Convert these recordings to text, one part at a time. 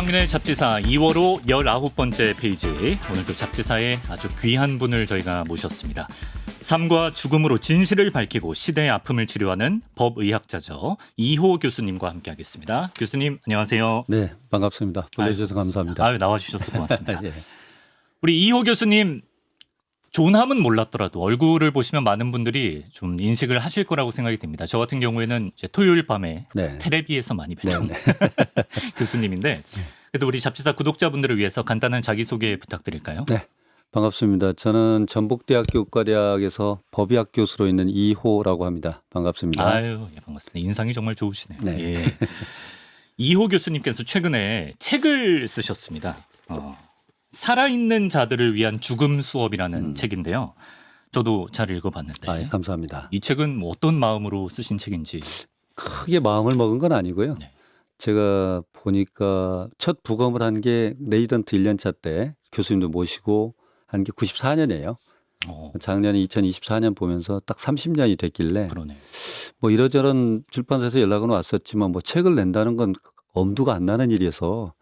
이강민의 잡지사 2월호 19번째 페이지. 오늘도 잡지사에 아주 귀한 분을 저희가 모셨습니다. 삶과 죽음으로 진실을 밝히고 시대의 아픔을 치료하는 법의학자죠. 이호 교수님과 함께하겠습니다. 교수님 안녕하세요. 네, 반갑습니다. 불러주셔서 감사합니다. 나와주셔서 고맙습니다. 예. 우리 이호 교수님 존함은 몰랐더라도 얼굴을 보시면 많은 분들이 좀 인식을 하실 거라고 생각이 듭니다. 저 같은 경우에는 이제 토요일 밤에 네. 텔레비에서 많이 뵀던 교수님인데 그래도 우리 잡지사 구독자분들을 위해서 간단한 자기소개 부탁드릴까요? 네, 반갑습니다. 저는 전북대학교 의과대학에서 법의학 교수로 있는 이호라고 합니다. 반갑습니다. 아유, 예, 반갑습니다. 인상이 정말 좋으시네요. 네. 예. 이호 교수님께서 최근에 책을 쓰셨습니다. 살아있는 자들을 위한 죽음 수업이라는 책인데요. 저도 잘 읽어봤는데. 예, 감사합니다. 이 책은 뭐 어떤 마음으로 쓰신 책인지. 크게 마음을 먹은 건 아니고요. 네. 제가 보니까 첫 부검을 한 게 레지던트 1년차 때 교수님도 모시고 한 게 94년이에요. 작년에 2024년 보면서 딱 30년이 됐길래 그러네. 뭐 이러저런 출판사에서 연락은 왔었지만 뭐 책을 낸다는 건 엄두가 안 나는 일이어서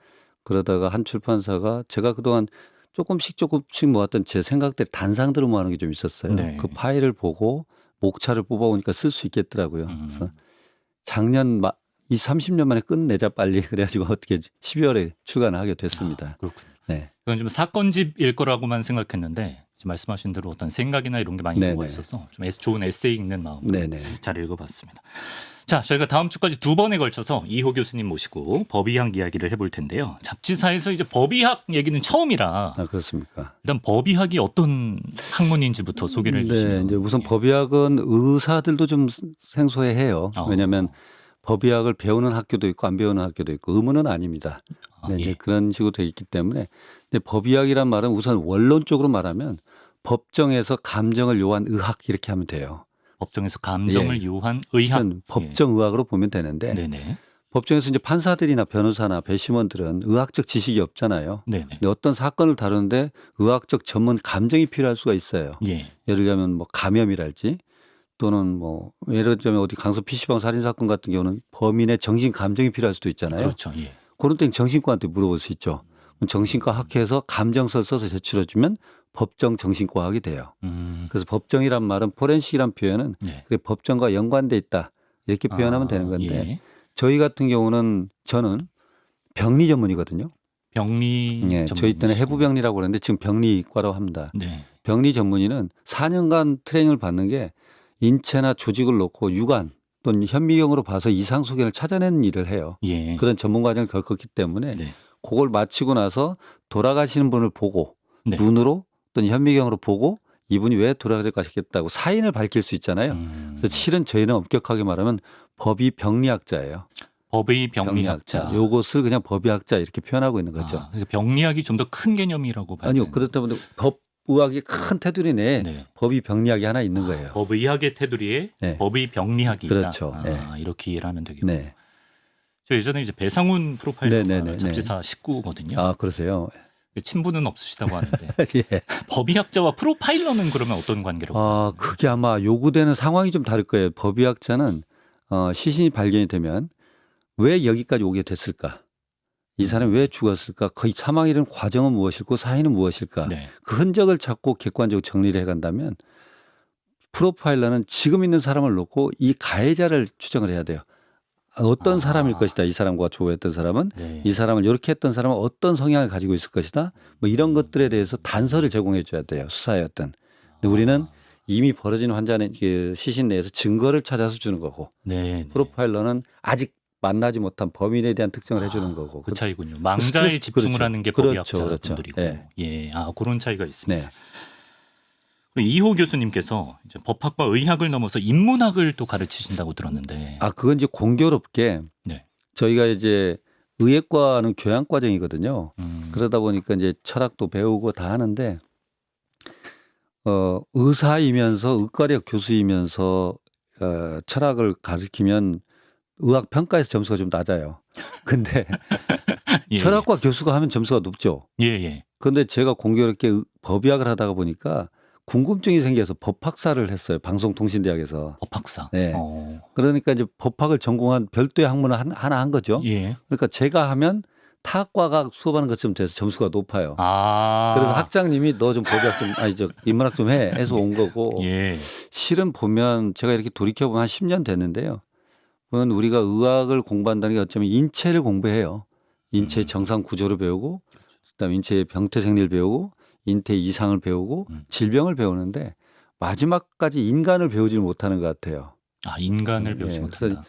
그러다가 한 출판사가 제가 그동안 조금씩 모았던 제 생각들 단상들을 모아놓은 게 좀 있었어요. 네. 그 파일을 보고 목차를 뽑아오니까 쓸 수 있겠더라고요. 그래서 작년 이 30년 만에 끝내자 빨리 그래가지고 어떻게 12월에 출간을 하게 됐습니다. 그렇군요. 네. 이건 좀 사건집일 거라고만 생각했는데 지금 말씀하신 대로 어떤 생각이나 이런 게 많이 네네. 들어가 있어서 좀 좋은 에세이 읽는 마음으로 네네. 잘 읽어봤습니다. 자, 저희가 다음 주까지 2번에 걸쳐서 이호 교수님 모시고 법의학 이야기를 해볼 텐데요. 잡지사에서 이제 법의학 얘기는 처음이라 아, 그렇습니까? 일단 법의학이 어떤 학문인지부터 소개를 해주시면. 네, 이제 우선 법의학은 의사들도 좀 생소해해요. 왜냐하면 법의학을 배우는 학교도 있고 안 배우는 학교도 있고 의무는 아닙니다. 네, 이제 그런 식으로 되어 있기 때문에 근데 법의학이란 말은 우선 원론적으로 말하면 법정에서 감정을 요한 의학 이렇게 하면 돼요. 법정에서 감정을 예. 요한 의학. 법정의학으로 보면 되는데 네네. 법정에서 이제 판사들이나 변호사나 배심원들은 의학적 지식이 없잖아요. 네네. 근데 어떤 사건을 다루는데 의학적 전문 감정이 필요할 수가 있어요. 예. 예를 들면 뭐 감염이랄지 또는 뭐 예를 들면 어디 강서 PC방 살인 사건 같은 경우는 범인의 정신 감정이 필요할 수도 있잖아요. 그렇죠. 예. 그런 때는 정신과한테 물어볼 수 있죠. 정신과 학회에서 감정서를 써서 제출해주면 법정 정신과학이 돼요. 그래서 법정이란 말은 포렌식이란 표현은 네. 그게 법정과 연관돼 있다 이렇게 표현하면 되는 건데 예. 저희 같은 경우는 저는 병리 전문이거든요. 병리 예, 저희 때는 해부병리라고 그러는데 지금 병리과라고 합니다. 네. 병리 전문의는 4년간 트레이닝을 받는 게 인체나 조직을 놓고 육안 또는 현미경으로 봐서 이상 소견을 찾아내는 일을 해요. 예. 그런 전문 과정을 겪었기 때문에 네. 그걸 마치고 나서 돌아가시는 분을 보고 네. 눈으로 또는 현미경으로 보고 이분이 왜 돌아가셨겠다고 사인을 밝힐 수 있잖아요. 그래서 실은 저희는 엄격하게 말하면 법의 병리학자예요. 법의 병리학자. 요것을 그냥 법의학자 이렇게 표현하고 있는 거죠. 그러니까 병리학이 좀 더 큰 개념이라고 봐요. 아니요. 그렇다 보니 법의학이 큰 테두리 내에 네. 법의 병리학이 하나 있는 거예요. 법의학의 테두리에 네. 법의 병리학이 그렇죠. 있다. 네. 이렇게 이해를 하면 되겠군요. 네. 저 예전에 이제 배상훈 프로파일러가 네네네. 잡지사 식구거든요. 아, 그러세요? 친분은 없으시다고 하는데 예. 법의학자와 프로파일러는 그러면 어떤 관계로? 아, 그게 아마 요구되는 상황이 좀 다를 거예요. 법의학자는 시신이 발견이 되면 왜 여기까지 오게 됐을까? 이 사람이 왜 죽었을까? 거의 사망에 이른 과정은 무엇일고 사인은 무엇일까? 네. 그 흔적을 찾고 객관적으로 정리를 해간다면 프로파일러는 지금 있는 사람을 놓고 이 가해자를 추정을 해야 돼요. 어떤 사람일 것이다. 이 사람과 조우했던 사람은 네. 이 사람을 이렇게 했던 사람은 어떤 성향을 가지고 있을 것이다. 뭐 이런 것들에 대해서 단서를 제공해 줘야 돼요. 수사의 어떤. 근데 우리는 이미 벌어진 환자는 그 시신 내에서 증거를 찾아서 주는 거고 네. 프로파일러는 아직 만나지 못한 범인에 대한 특정을 해주는 거고. 그 차이군요. 망자에 집중을 그렇죠. 하는 게 그렇죠. 법의학자분들이고. 네. 예, 그런 차이가 있습니다. 네. 그리고 이호 교수님께서 이제 법학과 의학을 넘어서 인문학을 또 가르치신다고 들었는데. 그건 이제 공교롭게 네. 저희가 이제 의학과는 교양 과정이거든요. 그러다 보니까 이제 철학도 배우고 다 하는데 의사이면서 의과대학 교수이면서 철학을 가르치면 의학 평가에서 점수가 좀 낮아요. 근데 예, 철학과 교수가 하면 점수가 높죠. 예. 그런데 제가 공교롭게 법의학을 하다가 보니까 궁금증이 생겨서 법학사를 했어요. 방송통신대학에서. 법학사. 네. 그러니까 이제 법학을 전공한 별도의 학문을 하나 한 거죠. 예. 그러니까 제가 하면 타학과가 수업하는 것처럼 돼서 점수가 높아요. 아. 그래서 학장님이 너 좀 법의학 좀 아니 저 인문학 좀 해 해서 온 거고 예. 실은 보면 제가 이렇게 돌이켜보면 한 10년 됐는데요. 보면 우리가 의학을 공부한다는 게 어쩌면 인체를 공부해요. 인체의 정상 구조를 배우고 그다음에 인체의 병태 생리를 배우고 인체 이상을 배우고 질병을 배우는데 마지막까지 인간을 배우지를 못하는 것 같아요. 아, 인간을 배우지 예, 못한다.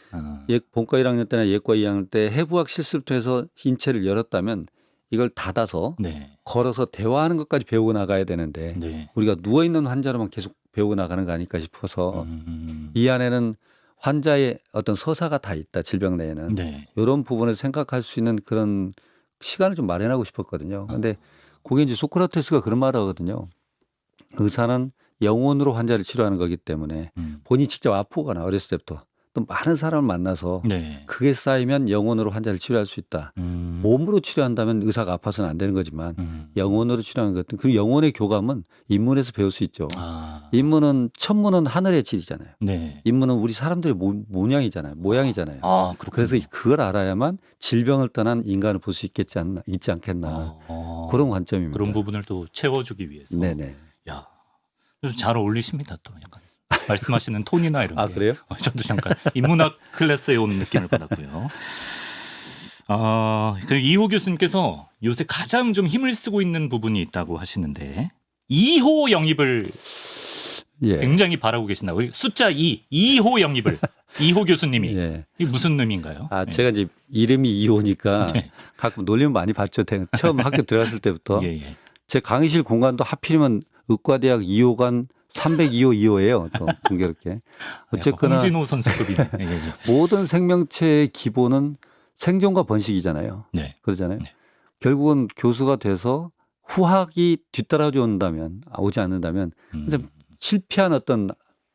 본과 1학년 때나 예과 2학년 때 해부학 실습을 통해서 인체를 열었다면 이걸 닫아서 네. 걸어서 대화하는 것까지 배우고 나가야 되는데 네. 우리가 누워있는 환자로만 계속 배우고 나가는 거 아닐까 싶어서 이 안에는 환자의 어떤 서사가 다 있다. 질병 내에는. 네. 이런 부분을 생각할 수 있는 그런 시간을 좀 마련하고 싶었거든요. 그런데 그게 이제 소크라테스가 그런 말을 하거든요. 의사는 영혼으로 환자를 치료하는 거기 때문에 본인이 직접 아프거나 어렸을 때부터 또 많은 사람을 만나서 네. 그게 쌓이면 영혼으로 환자를 치료할 수 있다. 몸으로 치료한다면 의사가 아파서는 안 되는 거지만 영혼으로 치료하는 것은 그 영혼의 교감은 인문에서 배울 수 있죠. 아. 인문은 천문은 하늘의 질이잖아요. 네. 인문은 우리 사람들의 모양이잖아요. 아, 그렇군요. 그래서 그걸 알아야만 질병을 떠난 인간을 볼 수 있지 않겠나. 그런 관점입니다. 그런 부분을 또 채워주기 위해서. 네네. 야, 잘 어울리십니다. 또 약간 말씀하시는 톤이나 이런 아, 게. 그래요? 저도 잠깐 인문학 클래스에 온 느낌을 받았고요. 그리고 이호 교수님께서 요새 가장 좀 힘을 쓰고 있는 부분이 있다고 하시는데 2호 영입을 예. 굉장히 바라고 계신다. 우리 숫자 2호 영입을 이호 교수님이 예. 이게 무슨 의미인가요? 아, 제가 이제 이름이 2호니까 네. 가끔 놀림 많이 받죠. 처음 학교 들어갔을 때부터. 예, 예. 제 강의실 공간도 하필이면 의과대학 2호관 302호 2호예요. 또 공교롭게. 어쨌거나 홍진호 선수급이네. 예, 예. 모든 생명체의 기본은 생존과 번식이잖아요. 네. 그러잖아요. 네. 결국은 교수가 돼서 후학이 뒤따라오지 오지 않는다면 근데 실패한 어떤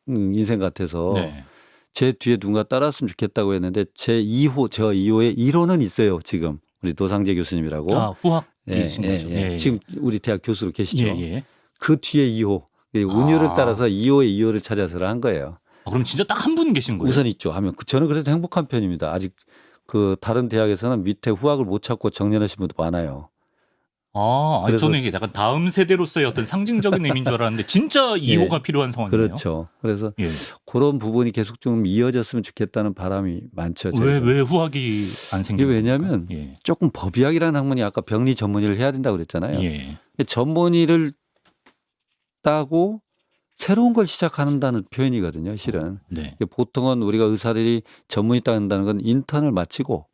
인생 같아서 네. 제 뒤에 누군가 따랐으면 좋겠다고 했는데 저 2호에 1호는 있어요. 지금 우리 노상재 교수님이라고. 후학이신 거죠. 예, 예. 지금 우리 대학 교수로 계시죠. 예, 예. 그 뒤에 2호. 운율을 따라서 2호의 2호를 찾아서 한 거예요. 그럼 진짜 딱 한 분 계신 거예요? 우선 있죠. 하면 저는 그래도 행복한 편입니다. 아직 그 다른 대학에서는 밑에 후학을 못 찾고 정년하신 분도 많아요. 아니, 그래서- 저는 이게 약간 다음 세대로서의 어떤 상징적인 의미인 줄 알았는데 진짜 2호가 필요한 상황이네요. 그렇죠. 그래서 예. 그런 부분이 계속 좀 이어졌으면 좋겠다는 바람이 많죠. 왜 후학이 안 이게 생기는 왜냐하면 겁니까? 예. 조금 법의학이라는 학문이 아까 병리 전문의를 해야 된다고 그랬잖아요. 예. 전문의를 따고 새로운 걸 시작한다는 표현이거든요. 실은. 네. 보통은 우리가 의사들이 전문의 따는다는 건 인턴을 마치고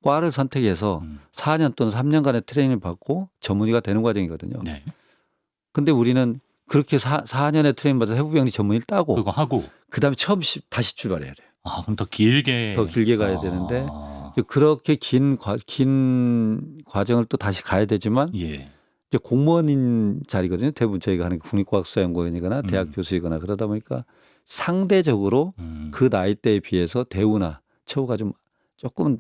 과를 선택해서 4년 또는 3년간의 트레이닝을 받고 전문의가 되는 과정이거든요. 네. 근데 우리는 그렇게 4년의 트레이닝 받아서 해부병리 전문의를 따고 그거 하고 그다음에 처음 다시 출발해야 돼요. 그럼 더 길게 가야 되는데 그렇게 긴 과정을 또 다시 가야 되지만 예. 이제 공무원인 자리거든요. 대부분 저희가 하는 게 국립과학수사연구원이거나 대학 교수이거나 그러다 보니까 상대적으로 그 나이대에 비해서 대우나 처우가 좀 조금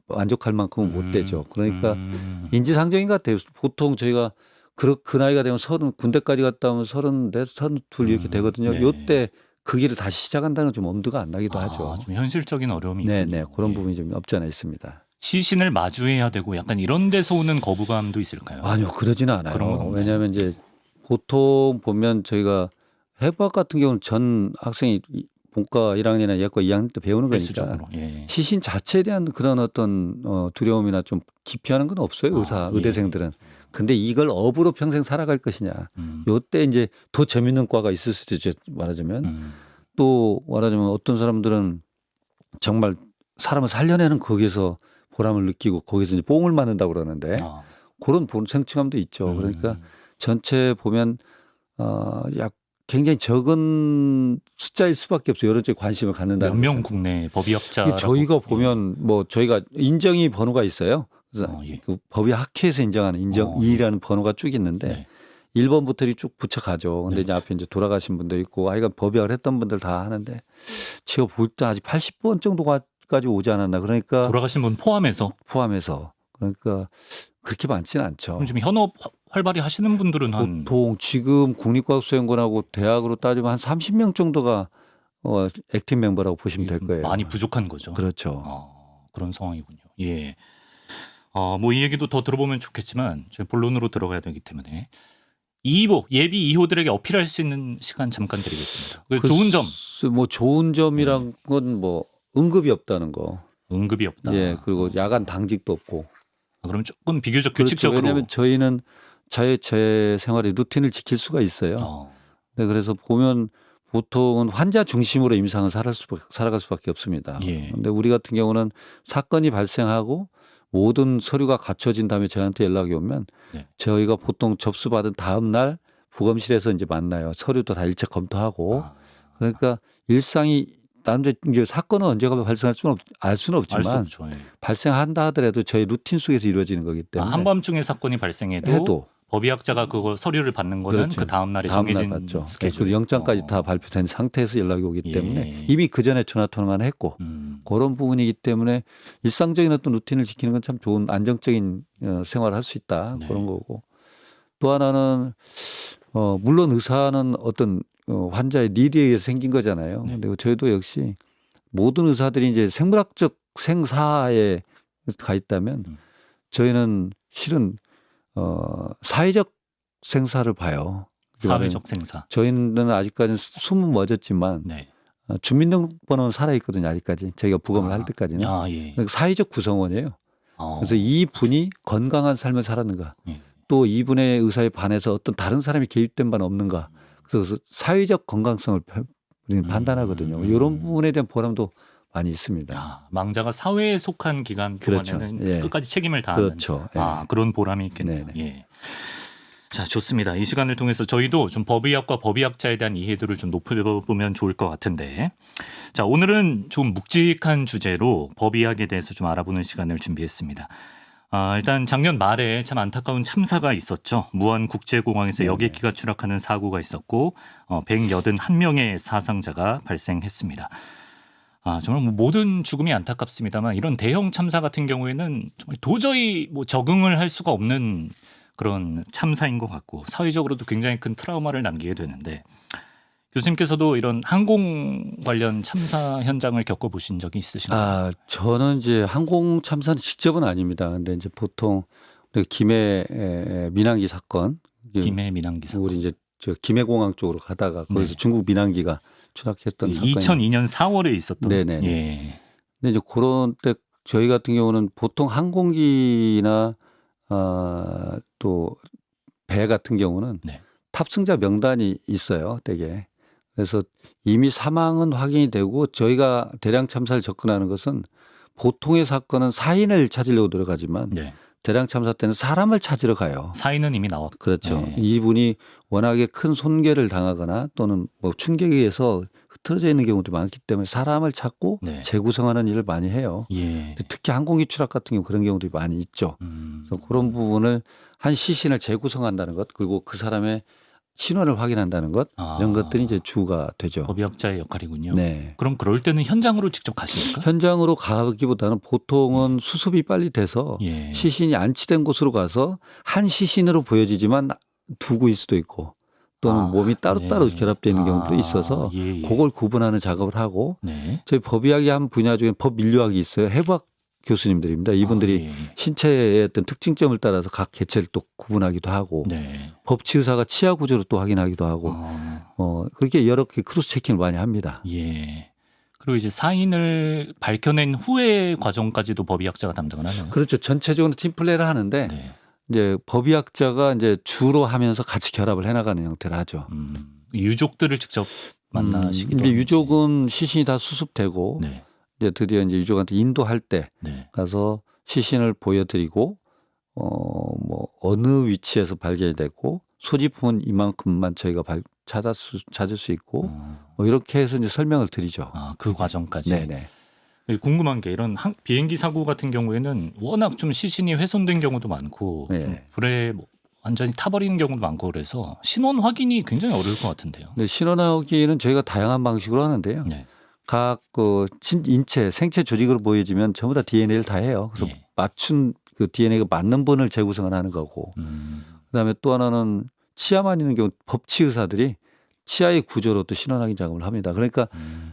만족할 만큼은 못 되죠. 그러니까 인지상정인 것 같아요. 보통 저희가 그 나이가 되면 군대까지 갔다 오면 34, 32 이렇게 되거든요. 네. 요때 그 길을 다시 시작한다는 건 좀 엄두가 안 나기도 하죠. 좀 현실적인 어려움이 네네. 있군요. 그런 예. 부분이 좀 없지 않아 있습니다. 시신을 마주해야 되고 약간 이런 데서 오는 거부감도 있을까요? 아니요. 그러지는 그런 건 않아요. 없나요? 왜냐하면 이제 보통 보면 저희가 해부학 같은 경우는 전 학생이 본과 1학년이나 예과 2학년 때 배우는 거니까 필수적으로. 예. 시신 자체에 대한 그런 어떤 두려움이나 좀 기피하는 건 없어요. 예. 의대생들은. 근데 이걸 업으로 평생 살아갈 것이냐. 요때 이제 더 재밌는 과가 있을 수도 있죠. 말하자면. 또 말하자면 어떤 사람들은 정말 사람을 살려내는 거기서 보람을 느끼고 거기서 이제 뽕을 맞는다고 그러는데 그런 생층감도 있죠. 그러니까 전체 보면 굉장히 적은 숫자일 수밖에 없어요. 여러 쪽에 관심을 갖는다는 몇 명 것은. 국내 법의학자 저희가 보면 뭐 저희가 인정이 번호가 있어요. 그래서 예. 그 법의학회에서 인정하는 인정 2라는 번호가 쭉 있는데 네. 1번부터 쭉 붙여가죠. 근데 네. 이제 앞에 이제 돌아가신 분도 있고 아이가 법의학을 했던 분들 다 하는데 제가 볼 때 아직 80번 정도까지 오지 않았나. 그러니까 돌아가신 분 포함해서 그러니까 그렇게 많지는 않죠. 그럼 지금 현업 활발히 하시는 분들은 한 보통 지금 국립과학수연구원하고 대학으로 따지면 한 30명 정도가 액티브 멤버라고 보시면 될 거예요. 많이 부족한 거죠. 그렇죠. 그런 상황이군요. 예. 뭐 이 얘기도 더 들어보면 좋겠지만 저희 본론으로 들어가야 되기 때문에 2호 예비 2호들에게 어필할 수 있는 시간 잠깐 드리겠습니다. 그 좋은 점. 뭐 좋은 점이란 건 뭐 응급이 없다는 거. 응급이 없다. 예, 그리고 야간 당직도 없고. 그럼 조금 비교적 그렇죠. 규칙적으로. 왜냐하면 저희는 제 생활의 루틴을 지킬 수가 있어요. 네, 그래서 보면 보통은 환자 중심으로 임상을 살아갈 수밖에 없습니다. 예. 그런데 우리 같은 경우는 사건이 발생하고 모든 서류가 갖춰진 다음에 저희한테 연락이 오면 네. 저희가 보통 접수받은 다음 날 부검실에서 이제 만나요. 서류도 다 일체 검토하고. 그러니까 일상이 남들 이제 사건은 언제가 발생할 수는 알 수는 없지만 알 수 없죠. 예. 발생한다 하더라도 저희 루틴 속에서 이루어지는 거기 때문에 한밤중에 사건이 발생해도 법의학자가 그거 서류를 받는 거는 그렇죠. 그 다음 날에 다음 날 정해진 받죠. 스케줄. 그리고 영장까지 다 발표된 상태에서 연락이 오기 때문에 이미 그 전에 전화 통화는 했고 그런 부분이기 때문에 일상적인 어떤 루틴을 지키는 건 참 좋은 안정적인 생활을 할 수 있다 그런 거고 또 하나는 물론 의사는 어떤 환자의 니드에 의해서 생긴 거잖아요. 근데 저희도 역시 모든 의사들이 이제 생물학적 생사에 가 있다면 저희는 실은 사회적 생사를 봐요. 사회적 생사. 저희는 아직까지는 숨은 멎었지만 네. 주민등록번호는 살아있거든요. 아직까지 저희가 부검을 할 때까지는. 예. 그러니까 사회적 구성원이에요. 그래서 이분이 건강한 삶을 살았는가 또 이분의 의사에 반해서 어떤 다른 사람이 개입된 바는 없는가 그래서 사회적 건강성을 우리는 판단하거든요. 이런 부분에 대한 보람도 많이 있습니다. 망자가 사회에 속한 기간 동안에는 그렇죠. 예. 끝까지 책임을 다하는 그렇죠. 예. 그런 보람이 있겠네요. 예. 자, 좋습니다. 이 시간을 통해서 저희도 좀 법의학과 법의학자에 대한 이해도를 좀 높여보면 좋을 것 같은데, 자, 오늘은 좀 묵직한 주제로 법의학에 대해서 좀 알아보는 시간을 준비했습니다. 일단 작년 말에 참 안타까운 참사가 있었죠. 무안국제공항에서 여객기가 추락하는 사고가 있었고 181명의 사상자가 발생했습니다. 정말 모든 죽음이 안타깝습니다만 이런 대형 참사 같은 경우에는 정말 도저히 적응을 할 수가 없는 그런 참사인 것 같고 사회적으로도 굉장히 큰 트라우마를 남기게 되는데 교수님께서도 이런 항공 관련 참사 현장을 겪어보신 적이 있으신가요? 저는 이제 항공 참사는 직접은 아닙니다. 근데 이제 보통 김해 민항기 사건, 김해 민항기 사건, 우리 이제 저 김해공항 쪽으로 가다가 거기서 중국 민항기가 추락했던 사건이 2002년 4월에 있었던. 네네. 예. 근데 이제 그런 때 저희 같은 경우는 보통 항공기나 또 배 같은 경우는 탑승자 명단이 있어요, 되게. 그래서 이미 사망은 확인이 되고 저희가 대량 참사를 접근하는 것은 보통의 사건은 사인을 찾으려고 들어가지만 대량 참사 때는 사람을 찾으러 가요. 사인은 이미 나왔고. 그렇죠. 이분이 워낙에 큰 손괴를 당하거나 또는 뭐 충격에 의해서 흐트러져 있는 경우도 많기 때문에 사람을 찾고 재구성하는 일을 많이 해요. 특히 항공기 추락 같은 경우 그런 경우도 많이 있죠. 그래서 그런 부분을 한 시신을 재구성한다는 것 그리고 그 사람의 신원을 확인한다는 것 이런 것들이 이제 주가 되죠. 법의학자의 역할이군요. 네. 그럼 그럴 때는 현장으로 직접 가십니까? 현장으로 가기보다는 보통은 수습이 빨리 돼서 시신이 안치된 곳으로 가서 한 시신으로 보여지지만 두 구일 수도 있고 또는 몸이 따로따로 결합되어 있는 경우도 있어서 그걸 구분하는 작업을 하고 저희 법의학의 한 분야 중에 법인류학이 있어요. 해부학 교수님들입니다. 이분들이 신체의 어떤 특징점을 따라서 각 개체를 또 구분하기도 하고 법치의사가 치아 구조를 또 확인하기도 하고 그렇게 여러 개 크로스 체킹을 많이 합니다. 그리고 이제 사인을 밝혀낸 후의 과정까지도 법의학자가 담당을 하나요? 그렇죠. 전체적으로 팀플레이를 하는데 이제 법의학자가 이제 주로 하면서 같이 결합을 해나가는 형태를 하죠. 유족들을 직접 만나시기도 이제 유족은 시신이 다 수습되고 이제 드디어 이제 유족한테 인도할 때 가서 시신을 보여드리고 뭐 어느 위치에서 발견이 됐고 소지품은 이만큼만 저희가 찾을 수 있고 뭐 이렇게 해서 이제 설명을 드리죠. 그 과정까지. 궁금한 게 이런 비행기 사고 같은 경우에는 워낙 좀 시신이 훼손된 경우도 많고 좀 불에 완전히 타버리는 경우도 많고 그래서 신원 확인이 굉장히 어려울 것 같은데요. 신원 확인은 저희가 다양한 방식으로 하는데요. 각 인체 생체 조직으로 보여지면 전부 다 DNA를 다 해요. 그래서 맞춘 그 DNA가 맞는 분을 재구성을 하는 거고 그다음에 또 하나는 치아만 있는 경우 법치 의사들이 치아의 구조로 또 신원확인 작업을 합니다. 그러니까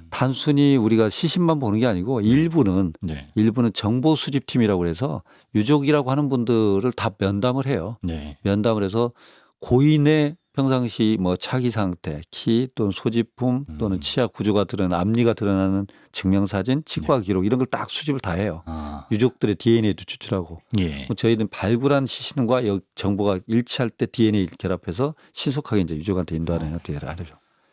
단순히 우리가 시신만 보는 게 아니고 일부는 네. 정보 수집팀이라고 해서 유족이라고 하는 분들을 다 면담을 해요. 네. 면담을 해서 고인의 평상시 뭐 차기 상태, 키 또는 소지품 또는 치아 구조가 드러나는 앞니가 드러나는 증명사진, 치과 기록 이런 걸 딱 수집을 다 해요. 유족들의 DNA도 추출하고 예. 저희는 발굴한 시신과 정보가 일치할 때 DNA 결합해서 신속하게 이제 유족한테 인도하는 형태를 하죠.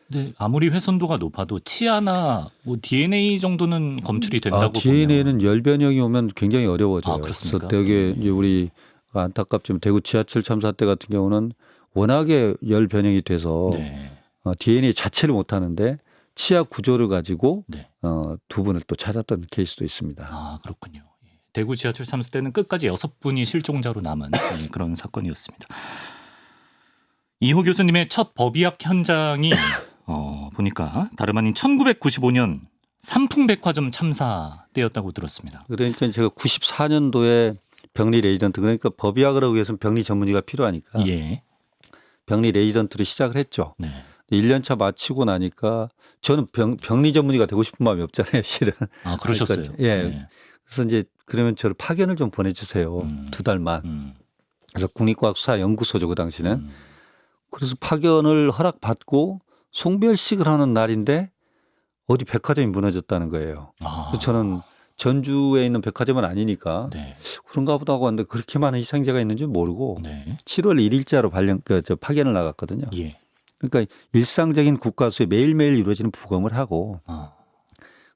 근데 아무리 훼손도가 높아도 치아나 뭐 DNA 정도는 검출이 된다고 DNA는 열변형이 오면 굉장히 어려워져요. 아, 그렇습니까? 그래서 되게 이제 우리 안타깝지만 대구 지하철 참사 때 같은 경우는 워낙에 열 변형이 돼서 네. DNA 자체를 못 하는데 치아 구조를 가지고 네. 두 분을 또 찾았던 케이스도 있습니다. 아, 그렇군요. 대구 지하철 참사 때는 끝까지 6분이 실종자로 남은 그런 사건이었습니다. 이호 교수님의 첫 법의학 현장이 보니까 다름 아닌 1995년 삼풍백화점 참사 때였다고 들었습니다. 그러니까 제가 94년도에 병리 레지던트 그러니까 법의학을 하기 위해서는 병리 전문의가 필요하니까 예. 병리 레지던트로 시작을 했죠. 네. 1년차 마치고 나니까 저는 병리 전문의가 되고 싶은 마음이 없잖아요, 실은. 아, 그러셨어요. 그러니까, 예. 네. 그래서 이제 그러면 저를 파견을 좀 보내주세요. 2달만. 그래서 국립과학수사연구소죠, 그 당시는. 그래서 파견을 허락받고 송별식을 하는 날인데 어디 백화점이 무너졌다는 거예요. 그래서 저는 전주에 있는 백화점은 아니니까 네. 그런가 보다 하고 왔는데 그렇게 많은 희생자가 있는지 모르고 네. 7월 1일자로 파견을 나갔거든요. 예. 그러니까 일상적인 국가수에 매일매일 이루어지는 부검을 하고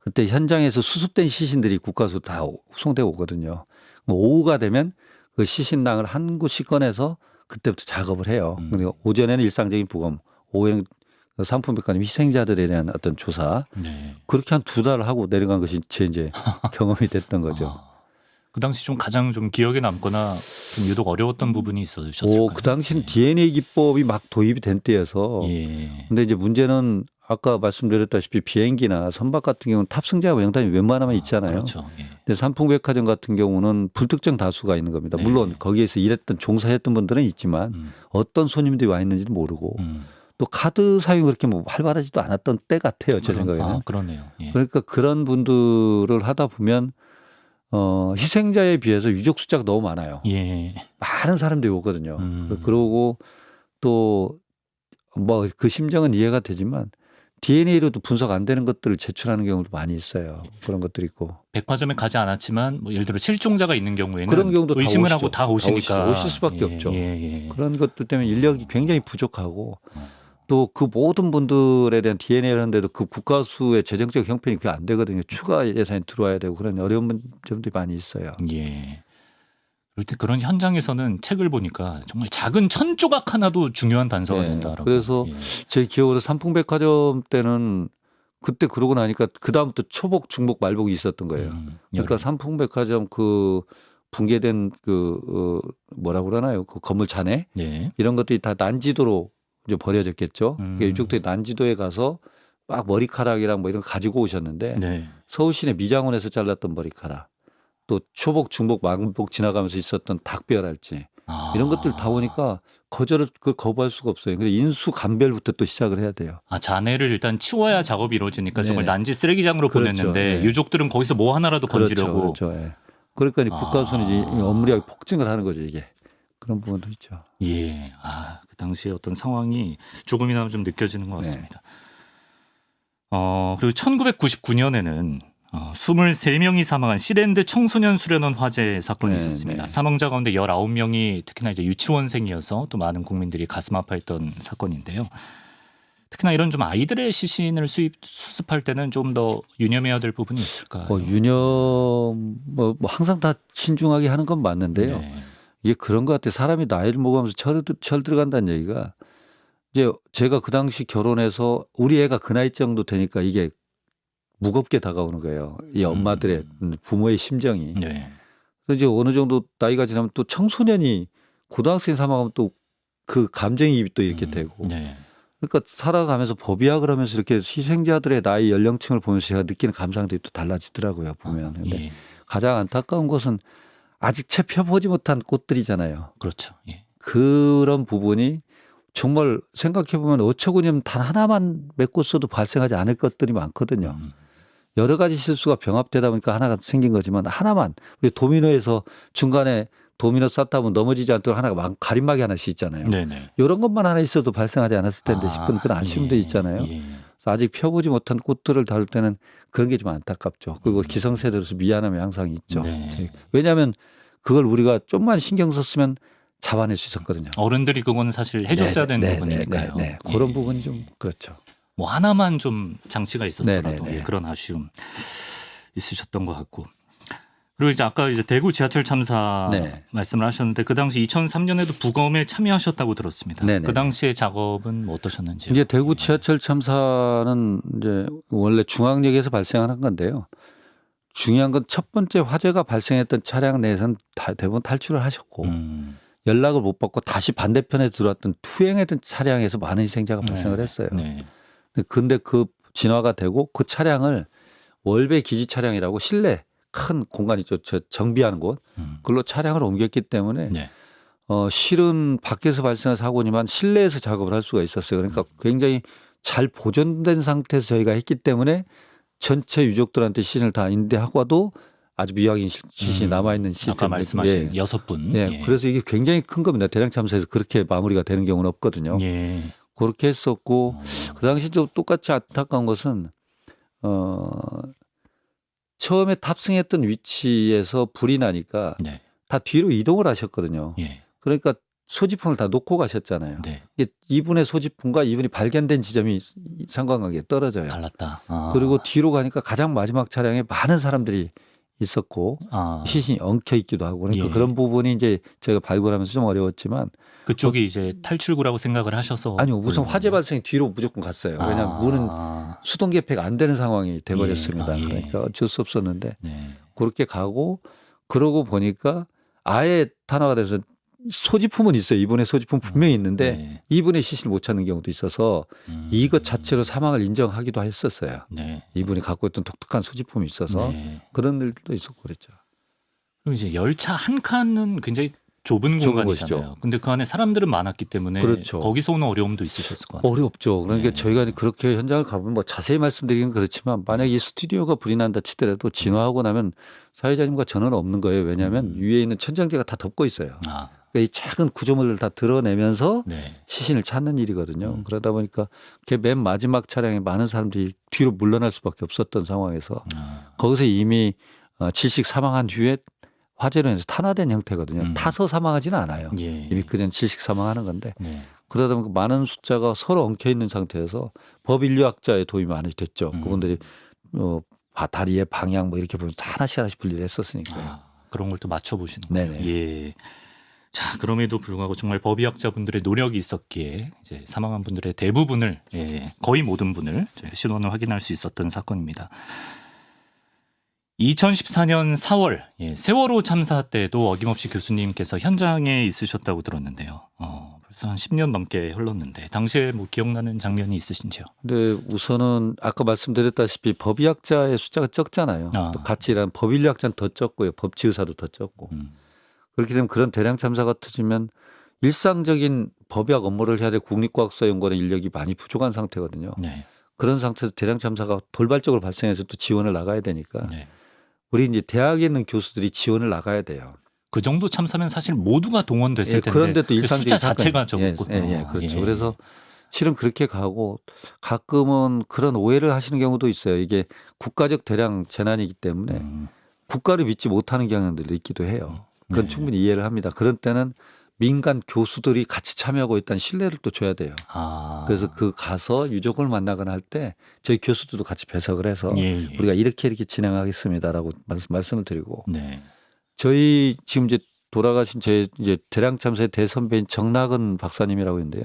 그때 현장에서 수습된 시신들이 국가수 다 후송되고 오거든요. 오후가 되면 그 시신당을 한 곳씩 꺼내서 그때부터 작업을 해요. 그리고 오전에는 일상적인 부검, 오후에는 삼풍백화점 희생자들에 대한 어떤 조사. 네. 그렇게 한 2달을 하고 내려간 것이 제 이제 경험이 됐던 거죠. 그 당시 좀 가장 좀 기억에 남거나 좀 유독 어려웠던 부분이 있으셨을까요? 그 당시는 DNA 기법이 막 도입이 된 때여서. 예. 근데 이제 문제는 아까 말씀드렸다시피 비행기나 선박 같은 경우는 탑승자 명단이 웬만하면 있잖아요. 그렇죠. 예. 근데 삼풍백화점 같은 경우는 불특정 다수가 있는 겁니다. 네. 물론 거기에서 일했던 종사했던 분들은 있지만 어떤 손님들이 와 있는지도 모르고 또 카드 사용이 그렇게 뭐 활발하지도 않았던 때 같아요. 제 생각에는. 아, 그러네요. 예. 그러니까 그런 분들을 하다 보면 희생자에 비해서 유족 숫자가 너무 많아요. 예. 많은 사람들이 오거든요. 그러고 또 뭐 그 심정은 이해가 되지만 DNA로도 분석 안 되는 것들을 제출하는 경우도 많이 있어요. 그런 것들이 있고. 백화점에 가지 않았지만 뭐 예를 들어 실종자가 있는 경우에는 그런 경우도 의심을 다 하고 다 오시니까 오실 수밖에 없죠. 예. 그런 것들 때문에 인력이 굉장히 부족하고 또 그 모든 분들에 대한 DNA를 하는데도 그 국가수의 재정적 형편이 그게 안 되거든요. 추가 예산이 들어와야 되고 그런 어려운 점들이 많이 있어요. 예. 그럴 때 그런 현장에서는 책을 보니까 정말 작은 천 조각 하나도 중요한 단서가 네. 된다라고. 그래서 예. 제 기억으로 삼풍백화점 때는 그때 그러고 나니까 그 다음부터 초복, 중복, 말복이 있었던 거예요. 그러니까 삼풍백화점 그 붕괴된 뭐라고 그러나요? 그 건물 잔해 네. 이런 것들이 다 난지도로 이제 버려졌겠죠. 그러니까 유족들이 난지도에 가서 막 머리카락이랑 뭐 이런 거 가지고 오셨는데 네. 서울시내 미장원에서 잘랐던 머리카락 또 초복, 중복, 말복 지나가면서 있었던 닭뼈랄지 이런 것들 다 보니까 그걸 거부할 수가 없어요. 근데 인수 감별부터 또 시작을 해야 돼요. 잔해를 일단 치워야 작업이 이루어지니까 저걸 네네. 난지 쓰레기장으로 그렇죠. 보냈는데 네. 유족들은 거기서 뭐 하나라도 건지려고. 그렇죠. 예. 그러니까 국가수는 이제 업무량이 폭증을 하는 거죠, 이게. 그런 부분도 있죠. 예. 그 당시에 어떤 상황이 조금이나마 좀 느껴지는 것 같습니다. 그리고 1999년에는 23명이 사망한 시랜드 청소년 수련원 화재 사건이 있었습니다. 사망자 가운데 19명이 특히나 이제 유치원생이어서 또 많은 국민들이 가슴 아파했던 사건인데요. 특히나 이런 좀 아이들의 시신을 수습할 때는 좀 더 유념해야 될 부분이 있을까요? 유념 항상 다 신중하게 하는 건 맞는데요. 네. 이게 그런 것 같아요. 사람이 나이를 먹으면서 철 들어간다는 얘기가 이제 제가 그 당시 결혼해서 우리 애가 그 나이 정도 되니까 이게 무겁게 다가오는 거예요. 이 엄마들의 부모의 심정이. 네. 그래서 이제 어느 정도 나이가 지나면 또 청소년이 고등학생 사망하면 또 그 감정이입이 또 이렇게 되고. 네. 그러니까 살아가면서 법의학을 하면서 이렇게 희생자들의 나이 연령층을 보면서 제가 느끼는 감상들이 또 달라지더라고요. 보면. 근데 예. 가장 안타까운 것은 아직 채 펴보지 못한 꽃들이잖아요. 그렇죠. 예. 그런 부분이 정말 생각해 보면 어처구니없는 단 하나만 메꿨어도 발생하지 않을 것들이 많거든요. 여러 가지 실수가 병합되다 보니까 하나가 생긴 거지만 하나만 우리 도미노에서 중간에 도미노 쌓다 보면 넘어지지 않도록 하나가 가림막이 하나씩 있잖아요. 네네. 이런 것만 하나 있어도 발생하지 않았을 텐데 싶은 그런 아쉬움도 있잖아요. 예. 아직 펴보지 못한 꽃들을 다룰 때는 그런 게 좀 안타깝죠. 그리고 기성세대로서 미안함이 항상 있죠. 네. 왜냐하면 그걸 우리가 좀만 신경 썼으면 잡아낼 수 있었거든요. 어른들이 그건 사실 해줬어야 되는 부분이니까요. 네. 그런 예. 부분이 좀 그렇죠. 뭐 하나만 좀 장치가 있었더라도 네네네. 예, 그런 아쉬움 있으셨던 것 같고. 그리고 이제 아까 이제 대구 지하철 참사 네. 말씀을 하셨는데 그 당시 2003년에도 부검에 참여하셨다고 들었습니다. 네네. 그 당시의 작업은 뭐 어떠셨는지요? 이제 대구 지하철 참사는 이제 원래 중앙역에서 발생한 건데요. 중요한 건 첫 번째 화재가 발생했던 차량 내에서는 대부분 탈출을 하셨고 연락을 못 받고 다시 반대편에 들어왔던 투행했던 차량에서 많은 희생자가 발생을 했어요. 네. 근데 그 진화가 되고 그 차량을 월배 기지 차량이라고 실내 큰 공간 있죠. 정비하는 곳. 그걸로 차량을 옮겼기 때문에 네. 실은 밖에서 발생한 사고지만 실내에서 작업을 할 수가 있었어요. 그러니까 굉장히 잘 보존된 상태에서 저희가 했기 때문에 전체 유족들한테 시신을 다 인대하고도 아주 미확인 시신이 남아있는 시스템. 아까 말씀하신 6분. 예. 예. 그래서 이게 굉장히 큰 겁니다. 대량 참사에서 그렇게 마무리가 되는 경우는 없거든요. 예. 그렇게 했었고 그 당시도 똑같이 안타까운 것은 처음에 탑승했던 위치에서 불이 나니까 네. 다 뒤로 이동을 하셨거든요. 예. 그러니까 소지품을 다 놓고 가셨잖아요. 네. 이게 이분의 소지품과 이분이 발견된 지점이 상관관계가 떨어져요. 달랐다. 그리고 뒤로 가니까 가장 마지막 차량에 많은 사람들이 있었고 시신이 엉켜 있기도 하고 그러니까 예. 그런 부분이 이제 제가 발굴하면서 좀 어려웠지만 그쪽이 이제 탈출구라고 생각을 하셔서 아니요 우선 화재 발생 뒤로 무조건 갔어요. 왜냐하면 문은 수동 개폐가 안 되는 상황이 돼버렸습니다. 예. 그러니까 어쩔 수 없었는데 네. 그렇게 가고 그러고 보니까 아예 탄화가 돼서 소지품은 있어요. 이분의 소지품 분명히 있는데 네. 이분의 시신을 못 찾는 경우도 있어서 이것 자체로 사망을 인정하기도 했었어요. 네. 이분이 갖고 있던 독특한 소지품이 있어서 네. 그런 일도 있었고 그랬죠. 그리고 이제 열차 한 칸은 굉장히 좁은 공간이잖아요. 곳이죠. 근데 그 안에 사람들은 많았기 때문에 그렇죠. 거기서 오는 어려움도 있으셨을 것 같아요. 어렵죠. 그러니까 네. 저희가 그렇게 현장을 가보면 뭐 자세히 말씀드리긴 그렇지만 만약 이 스튜디오가 불이 난다 치더라도 진화하고 나면 사회자님과 전원 없는 거예요. 왜냐하면 위에 있는 천장재가 다 덮고 있어요. 그러니까 이 작은 구조물을 다 드러내면서 네. 시신을 찾는 일이거든요. 그러다 보니까 맨 마지막 차량에 많은 사람들이 뒤로 물러날 수밖에 없었던 상황에서 거기서 이미 질식 사망한 뒤에 화재로 인해서 탄화된 형태거든요. 타서 사망하지는 않아요. 예. 이미 그전 질식 사망하는 건데 네. 그러다 보니까 많은 숫자가 서로 엉켜 있는 상태에서 법인류학자의 도움이 많이 됐죠. 그분들이 다리의 방향 뭐 이렇게 보면 하나씩 분리를 했었으니까요. 그런 걸 또 맞춰보시는 거예요. 네네. 예. 자, 그럼에도 불구하고 정말 법의학자분들의 노력이 있었기에 이제 사망한 분들의 대부분을 거의 모든 분을 신원을 확인할 수 있었던 사건입니다. 2014년 4월 세월호 참사 때도 어김없이 교수님께서 현장에 있으셨다고 들었는데요. 벌써 한 10년 넘게 흘렀는데 당시에 뭐 기억나는 장면이 있으신지요? 근데 우선은 아까 말씀드렸다시피 법의학자의 숫자가 적잖아요. 또 같이 일하는 법인류학자는 더 적고요. 법치의사도 더 적고. 그렇게 되면 그런 대량 참사가 터지면 일상적인 법의학 업무를 해야 될 국립과학수사연구원의 인력이 많이 부족한 상태거든요. 네. 그런 상태에서 대량 참사가 돌발적으로 발생해서 또 지원을 나가야 되니까 네. 우리 이제 대학에 있는 교수들이 지원을 나가야 돼요. 그 정도 참사면 사실 모두가 동원됐을 텐데 그런데 또 그 일상적인 숫자 자체가 적었고 그렇죠. 그래서 실은 그렇게 가고 가끔은 그런 오해를 하시는 경우도 있어요. 이게 국가적 대량 재난이기 때문에 국가를 믿지 못하는 경향들도 있기도 해요. 그건 충분히 이해를 합니다. 그런 때는 민간 교수들이 같이 참여하고 있다는 신뢰를 또 줘야 돼요. 그래서 가서 유족을 만나거나 할 때 저희 교수들도 같이 배석을 해서 우리가 이렇게 진행하겠습니다라고 말씀을 드리고 저희 지금 이제 돌아가신 제 이제 대량 참사의 대선배인 정낙은 박사님이라고 있는데요.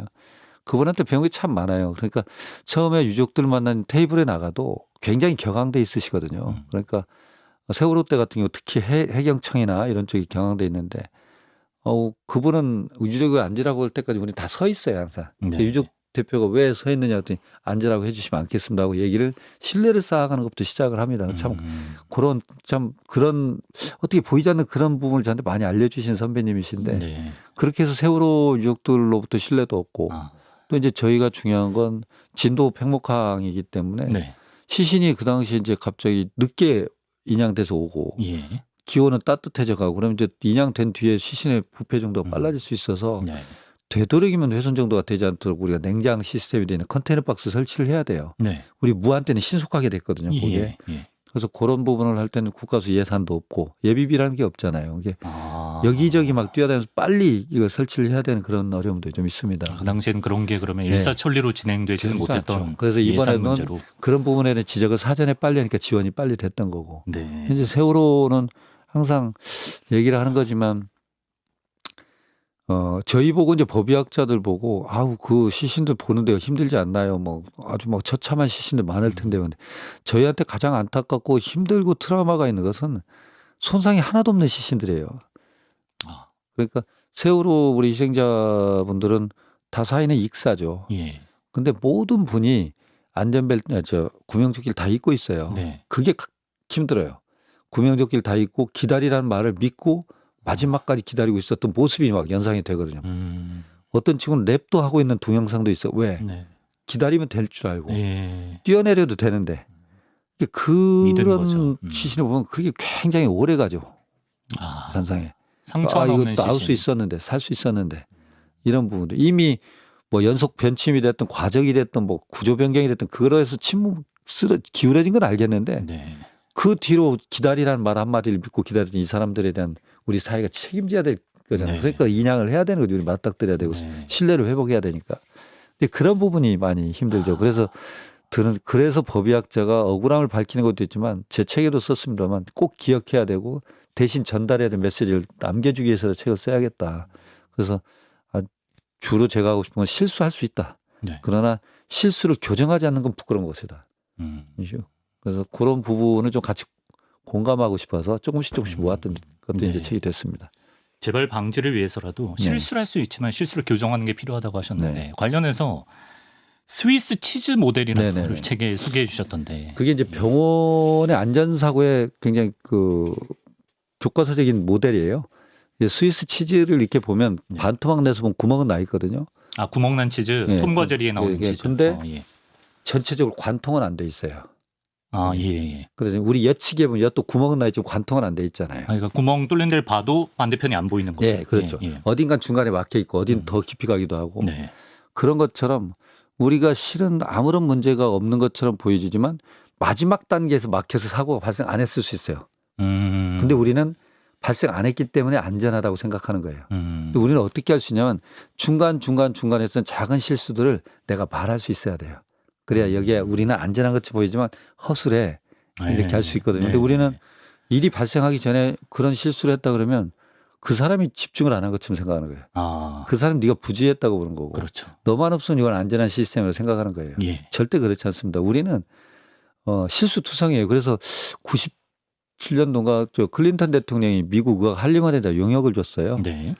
그분한테 배운 게 참 많아요. 그러니까 처음에 유족들 만난 테이블에 나가도 굉장히 격앙돼 있으시거든요. 그러니까 세월호 때 같은 경우 특히 해경청이나 이런 쪽이 격앙돼 있는데 그분은 유족을 앉으라고 할 때까지 우리 다 서 있어요 항상. 유족 대표가 왜 서 있느냐 했더니 앉으라고 해주시면 않겠습니다 하고 얘기를 신뢰를 쌓아가는 것부터 시작을 합니다. 참 그런 어떻게 보이지 않는 그런 부분을 저한테 많이 알려주신 선배님이신데 그렇게 해서 세월호 유족들로부터 신뢰도 얻고 또 이제 저희가 중요한 건 진도 팽목항이기 때문에 네. 시신이 그 당시에 이제 갑자기 늦게 인양돼서 오고 예. 기온은 따뜻해져 가고 그러면 이제 인양된 뒤에 시신의 부패 정도가 빨라질 수 있어서 네. 되도록이면 훼손 정도가 되지 않도록 우리가 냉장 시스템이 되는 컨테이너 박스 설치를 해야 돼요. 네. 우리 무한 때는 신속하게 됐거든요. 그게. 예. 그래서 그런 부분을 할 때는 국가수 예산도 없고 예비비라는 게 없잖아요. 이게 여기저기 막 뛰어다니면서 빨리 이걸 설치를 해야 되는 그런 어려움도 좀 있습니다. 그 당시에는 그런 게 그러면 네. 일사천리로 진행되지는 그렇지 못했던 않죠. 그래서 예산 이번에는 문제로. 그런 부분에는 지적을 사전에 빨리 하니까 지원이 빨리 됐던 거고. 네. 이제 세월호는 항상 얘기를 하는 거지만 저희 보고 이제 법의학자들 보고 아우 그 시신들 보는데요 힘들지 않나요? 뭐 아주 막 처참한 시신들 많을 텐데요. 근데 저희한테 가장 안타깝고 힘들고 트라우마가 있는 것은 손상이 하나도 없는 시신들이에요. 아. 그러니까 세월호 우리 희생자분들은 다 사인은 익사죠. 예. 근데 모든 분이 안전벨트, 구명조끼를 다 입고 있어요. 네. 그게 힘들어요. 구명조끼를 다 입고 기다리라는 말을 믿고 마지막까지 기다리고 있었던 모습이 막 연상이 되거든요. 어떤 친구는 랩도 하고 있는 동영상도 있어. 왜? 네. 기다리면 될 줄 알고 예. 뛰어내려도 되는데 믿은 그런 거죠. 시신을 보면 그게 굉장히 오래 가죠. 아. 현상에. 상처 없는 이거 나올 시신. 수 있었는데 살 수 있었는데 이런 부분도 이미 뭐 연속 변침이 됐든 과적이 됐든 뭐 구조 변경이 됐든 그거에서 침묵 기울어진 건 알겠는데 네. 그 뒤로 기다리라는 말 한마디를 믿고 기다리던 이 사람들에 대한 우리 사회가 책임져야 될 거잖아요. 네. 그러니까 인양을 해야 되는 거죠. 우리 맞닥뜨려야 되고 네. 신뢰를 회복해야 되니까. 근데 그런 부분이 많이 힘들죠. 그래서 법의학자가 억울함을 밝히는 것도 있지만 제 책에도 썼습니다만 꼭 기억해야 되고 대신 전달해야 될 메시지를 남겨주기 위해서 책을 써야겠다. 그래서 주로 제가 하고 싶은 건 실수할 수 있다. 네. 그러나 실수를 교정하지 않는 건 부끄러운 것이다. 그래서 그런 부분을 좀 같이 공감하고 싶어서 조금씩 모았던 것도 네. 이제 책이 됐습니다. 재발 방지를 위해서라도 실수를 할 수 있지만 실수를 교정하는 게 필요하다고 하셨는데 네. 관련해서 스위스 치즈 모델이라는 네네네. 거를 책에 소개해 주셨던데. 그게 이제 병원의 안전사고에 굉장히 교과서적인 모델이에요. 스위스 치즈를 이렇게 보면 네. 반토막 내서 보면 구멍은 나 있거든요. 아, 구멍난 치즈, 예. 톰과 제리에 나오는 치즈. 근데 예. 전체적으로 관통은 안 돼 있어요. 아, 예. 그래서 우리 여치기에 보면 또 구멍은 나 있지만 관통은 안 돼 있잖아요. 그러니까 구멍 뚫린 데를 봐도 반대편이 안 보이는 거죠. 예, 그렇죠. 예. 어딘간 중간에 막혀 있고 어딘 더 깊이 가기도 하고 네. 그런 것처럼 우리가 실은 아무런 문제가 없는 것처럼 보여지지만 마지막 단계에서 막혀서 사고가 발생 안 했을 수 있어요. 근데 우리는 발생 안 했기 때문에 안전하다고 생각하는 거예요. 근데 우리는 어떻게 할 수 있냐면 중간에서는 작은 실수들을 내가 말할 수 있어야 돼요. 그래야 여기에 우리는 안전한 것처럼 보이지만 허술해 이렇게 할 수 있거든요. 근데 우리는 일이 발생하기 전에 그런 실수를 했다 그러면 그 사람이 집중을 안 한 것처럼 생각하는 거예요. 아, 그 사람 네가 부주의했다고 보는 거고 그렇죠. 너만 없으면 이건 안전한 시스템으로 생각하는 거예요. 예. 절대 그렇지 않습니다. 우리는 실수투성이에요. 그래서 97년도인가 저 클린턴 대통령이 미국 의학 한림원에다 용역을 줬어요. 네.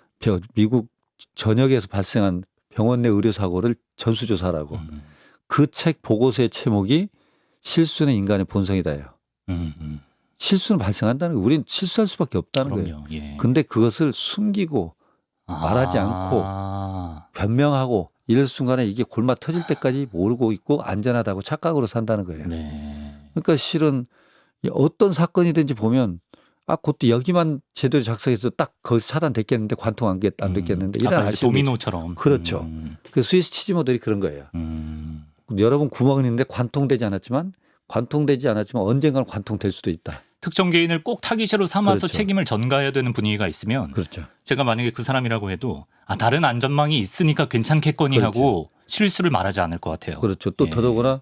미국 전역에서 발생한 병원 내 의료 사고를 전수조사라고. 그 책 보고서의 제목이 실수는 인간의 본성이다예요. 실수는 발생한다는 거예요. 우리는 실수할 수밖에 없다는 거예요. 예. 근데 그것을 숨기고 말하지 않고 변명하고 이럴 순간에 이게 골마 터질 때까지 모르고 있고 안전하다고 착각으로 산다는 거예요. 네. 그러니까 실은 어떤 사건이든지 보면 그것도 여기만 제대로 작성해서 딱 거기서 차단됐겠는데 관통 안 됐겠는데 이런 아까 아쉬움이 도미노처럼. 그렇죠. 그 스위스 치즈 모델이 그런 거예요. 여러분 구멍은 있는데 관통되지 않았지만 언젠가는 관통될 수도 있다. 특정 개인을 꼭 타깃으로 삼아서 그렇죠. 책임을 전가해야 되는 분위기가 있으면 그렇죠. 제가 만약에 그 사람이라고 해도 다른 안전망이 있으니까 괜찮겠거니 그렇죠. 하고 실수를 말하지 않을 것 같아요. 그렇죠. 또 예. 더더구나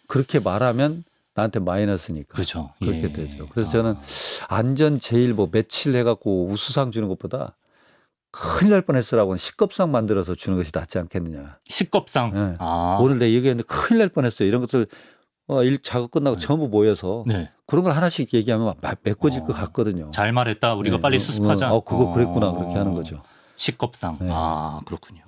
그렇게 말하면 나한테 마이너스니까. 그렇죠. 그렇게 예. 되죠. 그래서 저는 안전 제일 며칠 해갖고 우수상 주는 것보다 큰일 날 뻔했어라고 식겁상 만들어서 주는 것이 낫지 않겠느냐. 식겁상. 네. 아. 오늘 내가 얘기했는데 큰일 날 뻔했어요. 이런 것들 일 작업 끝나고 전부 모여서 네. 그런 걸 하나씩 얘기하면 메꿔질 것 같거든요. 잘 말했다. 우리가 네. 빨리 수습하자. 그거 그랬구나. 그렇게 하는 거죠. 식겁상. 네. 아, 그렇군요.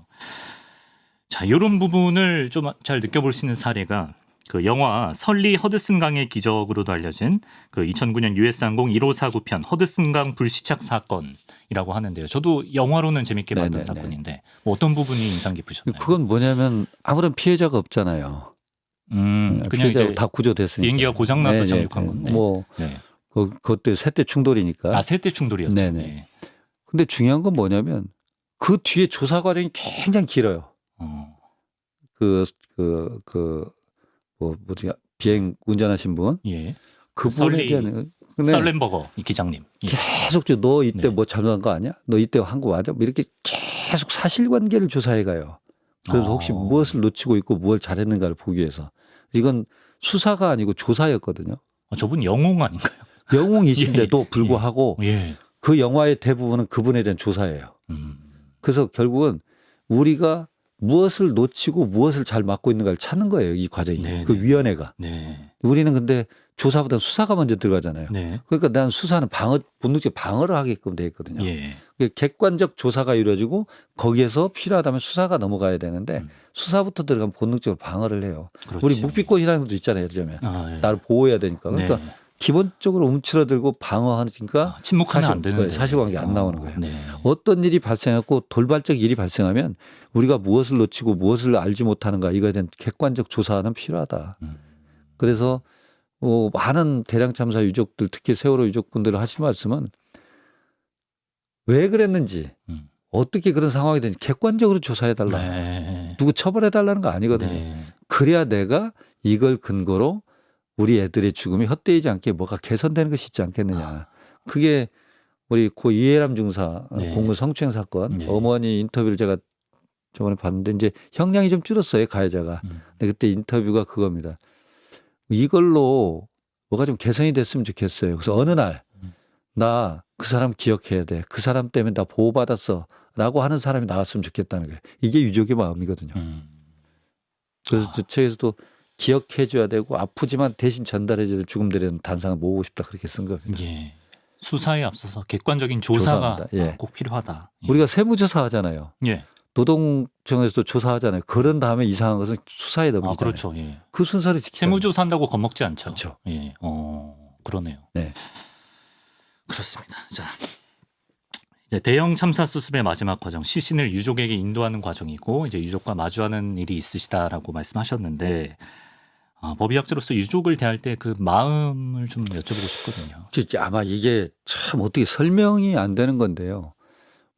자, 이런 부분을 좀 잘 느껴볼 수 있는 사례가 그 영화 설리 허드슨강의 기적으로도 알려진 그 2009년 US 항공 1549 편 허드슨강 불시착 사건이라고 하는데요. 저도 영화로는 재밌게 봤던 네네네. 사건인데 뭐 어떤 부분이 인상 깊으셨나요? 그건 뭐냐면 아무런 피해자가 없잖아요. 그냥 피해자가 이제 다 구조됐으니까. 비행기가 고장나서 네네. 착륙한 건데. 뭐 네. 그것도 세대 충돌이니까. 아, 세대 충돌이었죠. 네네. 네. 근데 중요한 건 뭐냐면 그 뒤에 조사 과정이 굉장히 길어요. 뭐지 비행 운전하신 분 예. 그분에 대한 썰렌버거 이 기장님. 예. 계속 너 이때 네. 뭐 잘못한 거 아니야? 너 이때 한 거 맞아? 뭐 이렇게 계속 사실관계를 조사해 가요. 그래서 혹시 무엇을 놓치고 있고 무엇을 잘했는가를 보기 위해서. 이건 수사가 아니고 조사였거든요. 저분 영웅 아닌가요? 영웅이신데도 불구하고 예. 그 영화의 대부분은 그분에 대한 조사예요. 그래서 결국은 우리가 무엇을 놓치고 무엇을 잘 맡고 있는가를 찾는 거예요. 이 과정이. 네네. 그 위원회가. 네. 우리는 근데 조사보다 수사가 먼저 들어가잖아요. 네. 그러니까 난 수사는 본능적 방어를 하게끔 돼 있거든요. 예. 객관적 조사가 이루어지고 거기에서 필요하다면 수사가 넘어가야 되는데 수사부터 들어가면 본능적으로 방어를 해요. 그렇죠. 우리 묵비권이라는 것도 있잖아요. 예를 들면 아, 예. 나를 보호해야 되니까. 그러니까 네. 기본적으로 움츠러들고 방어하니까 침묵하면 안 되는데 사실관계 안 나오는 거예요. 네. 어떤 일이 발생했고 돌발적 일이 발생하면 우리가 무엇을 놓치고 무엇을 알지 못하는가 이거에 대한 객관적 조사는 필요하다. 그래서 많은 대량 참사 유족들 특히 세월호 유족분들 하신 말씀은 왜 그랬는지 어떻게 그런 상황이 되는지 객관적으로 조사해달라. 네. 누구 처벌해달라는 거 아니거든요. 네. 그래야 내가 이걸 근거로 우리 애들의 죽음이 헛되지 않게 뭐가 개선되는 것이 있지 않겠느냐. 그게 우리 고 이해람 중사 네. 공군 성추행 사건 네. 어머니 인터뷰를 제가 저번에 봤는데 이제 형량이 좀 줄었어요. 가해자가. 근데 그때 인터뷰가 그겁니다. 이걸로 뭐가 좀 개선이 됐으면 좋겠어요. 그래서 어느 날 나 그 사람 기억해야 돼. 그 사람 때문에 나 보호받았어. 라고 하는 사람이 나왔으면 좋겠다는 거예요. 이게 유족의 마음이거든요. 그래서 저 책에서도 기억해 줘야 되고 아프지만 대신 전달해 줘야 될 죽음들에 단상을 모으고 싶다 그렇게 쓴 겁니다. 예. 수사에 앞서서 객관적인 조사가 조사입니다. 예. 꼭 필요하다. 예. 우리가 세무조사 하잖아요. 예. 노동청에서도 조사하잖아요. 그런 다음에 이상한 것은 수사에 넘기잖아요. 그렇죠. 예. 그 순서를 지키잖아요. 세무조사한다고 겁먹지 않죠. 그렇죠. 예. 그러네요. 네. 그렇습니다. 자, 이제 대형 참사 수습의 마지막 과정 시신을 유족에게 인도하는 과정이고 이제 유족과 마주하는 일이 있으시다라고 말씀하셨는데 법의학자로서 유족을 대할 때 그 마음을 좀 여쭤보고 싶거든요. 아마 이게 참 어떻게 설명이 안 되는 건데요.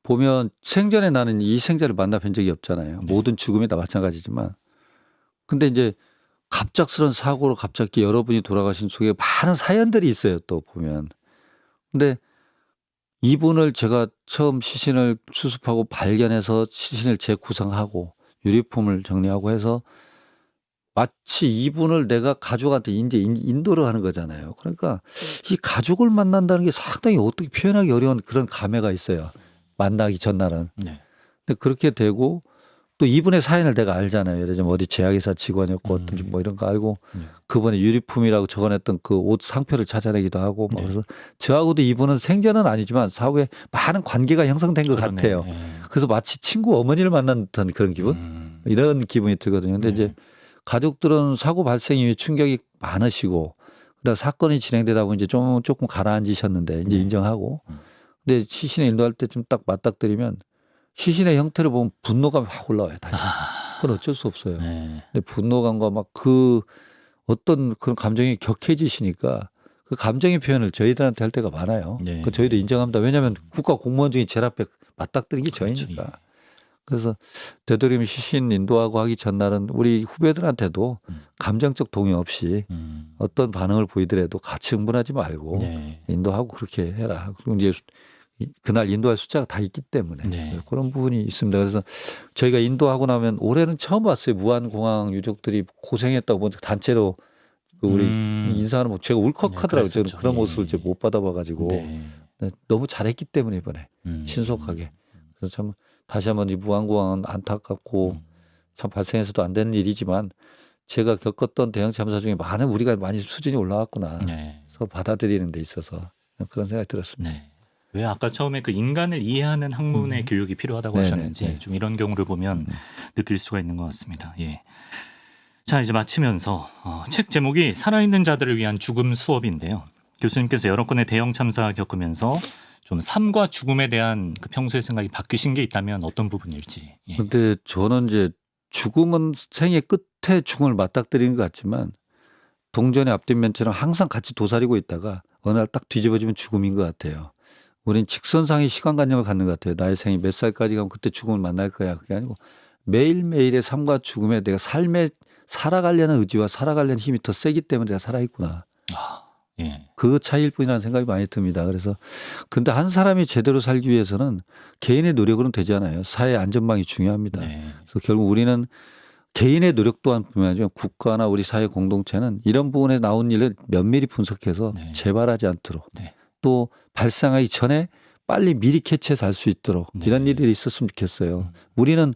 보면 생전에 나는 이 생자를 만나뵌 적이 없잖아요. 네. 모든 죽음이 다 마찬가지지만. 근데 이제 갑작스런 사고로 갑자기 여러분이 돌아가신 속에 많은 사연들이 있어요. 또 보면. 근데 이분을 제가 처음 시신을 수습하고 발견해서 시신을 재구성하고 유리품을 정리하고 해서 마치 이분을 내가 가족한테 이제 인도를 하는 거잖아요. 그러니까 이 가족을 만난다는 게 상당히 어떻게 표현하기 어려운 그런 감회가 있어요. 만나기 전날은. 네. 근데 그렇게 되고 또 이분의 사연을 내가 알잖아요. 예를 들면 어디 제약회사 직원이었고 어떤지 뭐 이런 거 알고 그분의 유리품이라고 적어냈던 그 옷 상표를 찾아내기도 하고 막 그래서 저하고도 이분은 생전은 아니지만 사후에 많은 관계가 형성된 것 그러네. 같아요. 예. 그래서 마치 친구 어머니를 만난 듯한 그런 기분 이런 기분이 들거든요. 근데 이제 가족들은 사고 발생 이후에 충격이 많으시고 그다음 사건이 진행되다 보니 이제 조금 가라앉으셨는데 이제 인정하고 근데 시신을 인도할 때 좀 딱 맞닥뜨리면 시신의 형태를 보면 분노감이 확 올라와요. 다시. 그건 어쩔 수 없어요. 네. 근데 분노감과 막 그 어떤 그런 감정이 격해지시니까 그 감정의 표현을 저희들한테 할 때가 많아요. 네. 그 저희도 인정합니다. 왜냐하면 국가 공무원 중에 제일 앞에 맞닥뜨린 게 그렇죠. 저희니까. 그래서 되도록이면 시신 인도하고 하기 전날은 우리 후배들한테도 감정적 동의 없이 어떤 반응을 보이더라도 같이 흥분하지 말고 네. 인도하고 그렇게 해라. 그리고 이제 그날 인도할 숫자가 다 있기 때문에 네. 그런 부분이 있습니다. 그래서 저희가 인도하고 나면 올해는 처음 봤어요. 무안공항 유족들이 고생했다고 보니까 단체로 그 우리 인사하는 모 제가 울컥하더라고요. 저는 그랬었죠. 그런 예. 모습을 제가 못 받아봐가지고 네. 너무 잘했기 때문에 이번에 신속하게. 그래서 참 다시 한번 이 무안공항은 안타깝고 참 발생해서도 안 되는 일이지만 제가 겪었던 대형 참사 중에 우리가 많이 수준이 올라왔구나. 네. 그래서 받아들이는 데 있어서 그런 생각이 들었습니다. 네. 왜 아까 처음에 그 인간을 이해하는 학문의 교육이 필요하다고 네네, 하셨는지 네. 좀 이런 경우를 보면 느낄 수가 있는 것 같습니다. 예. 자, 이제 마치면서 책 제목이 살아있는 자들을 위한 죽음 수업인데요. 교수님께서 여러 건의 대형 참사 겪으면서 좀 삶과 죽음에 대한 그 평소의 생각이 바뀌신 게 있다면 어떤 부분일지. 예. 근데 저는 이제 죽음은 생의 끝에 죽음을 맞닥뜨리는 것 같지만 동전의 앞뒷면처럼 항상 같이 도사리고 있다가 어느 날 딱 뒤집어지면 죽음인 것 같아요. 우린 직선상의 시간관념을 갖는 것 같아요. 나의 생이 몇 살까지 가면 그때 죽음을 만날 거야. 그게 아니고 매일매일의 삶과 죽음에 내가 삶에 살아가려는 의지와 살아가려는 힘이 더 세기 때문에 내가 살아있구나. 예. 그 차이일 뿐이라는 생각이 많이 듭니다. 그래서 근데 한 사람이 제대로 살기 위해서는 개인의 노력으로는 되지 않아요. 사회 안전망이 중요합니다. 네. 그래서 결국 우리는 개인의 노력 또한 분명하지만 국가나 우리 사회 공동체는 이런 부분에 나온 일을 면밀히 분석해서 네. 재발하지 않도록 네. 또 발생하기 전에 빨리 미리 캐치해서 알 수 있도록 네. 이런 일들이 있었으면 좋겠어요. 우리는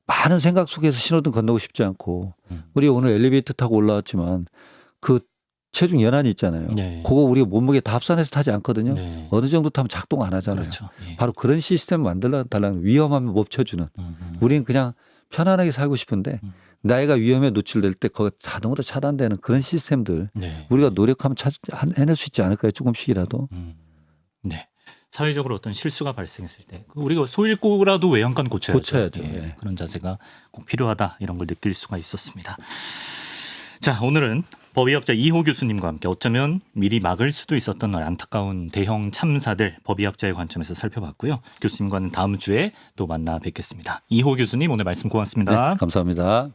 많은 생각 속에서 신호등 건너고 싶지 않고 우리 오늘 엘리베이터 타고 올라왔지만 그 체중 연한이 있잖아요. 네. 그거 우리가 몸무게 다 합산해서 타지 않거든요. 네. 어느 정도 타면 작동 안 하잖아요. 그렇죠. 예. 바로 그런 시스템을 만들어달라는 위험하면 멈춰주는. 우리는 그냥 편안하게 살고 싶은데 나이가 위험에 노출될 때 그거 자동으로 차단되는 그런 시스템들 네. 우리가 노력하면 해낼 수 있지 않을까요? 조금씩이라도. 네. 사회적으로 어떤 실수가 발생했을 때 우리가 소잃고라도 외양간 고쳐야죠. 고쳐야죠. 예. 그런 자세가 꼭 필요하다 이런 걸 느낄 수가 있었습니다. 자, 오늘은 법의학자 이호 교수님과 함께 어쩌면 미리 막을 수도 있었던 안타까운 대형 참사들 법의학자의 관점에서 살펴봤고요. 교수님과는 다음 주에 또 만나 뵙겠습니다. 이호 교수님 오늘 말씀 고맙습니다. 네, 감사합니다.